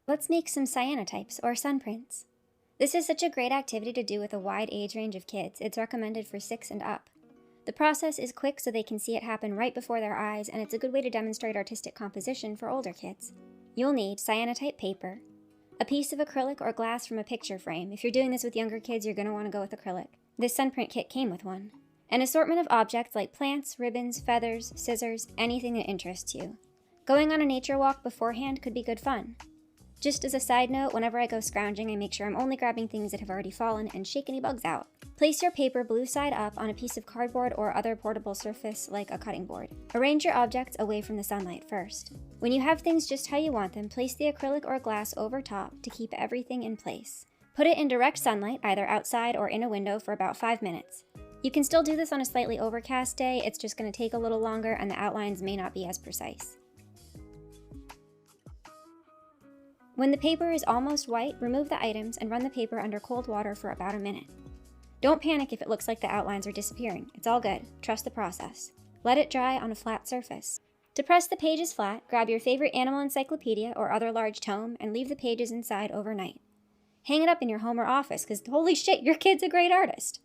Let's make some cyanotypes, or sun prints. This is such a great activity to do with a wide age range of kids. It's recommended for 6 and up. The process is quick so they can see it happen right before their eyes, and it's a good way to demonstrate artistic composition for older kids. You'll need cyanotype paper, a piece of acrylic or glass from a picture frame. If you're doing this with younger kids, you're going to want to go with acrylic. This sun print kit came with one. An assortment of objects like plants, ribbons, feathers, scissors, anything that interests you. Going on a nature walk beforehand could be good fun. Just as a side note, whenever I go scrounging, I make sure I'm only grabbing things that have already fallen and shake any bugs out. Place your paper blue side up on a piece of cardboard or other portable surface like a cutting board. Arrange your objects away from the sunlight first. When you have things just how you want them, place the acrylic or glass over top to keep everything in place. Put it in direct sunlight, either outside or in a window, for about 5 minutes. You can still do this on a slightly overcast day, it's just going to take a little longer and the outlines may not be as precise. When the paper is almost white, remove the items and run the paper under cold water for about a minute. Don't panic if it looks like the outlines are disappearing. It's all good. Trust the process. Let it dry on a flat surface. To press the pages flat, grab your favorite animal encyclopedia or other large tome and leave the pages inside overnight. Hang it up in your home or office because holy shit, your kid's a great artist!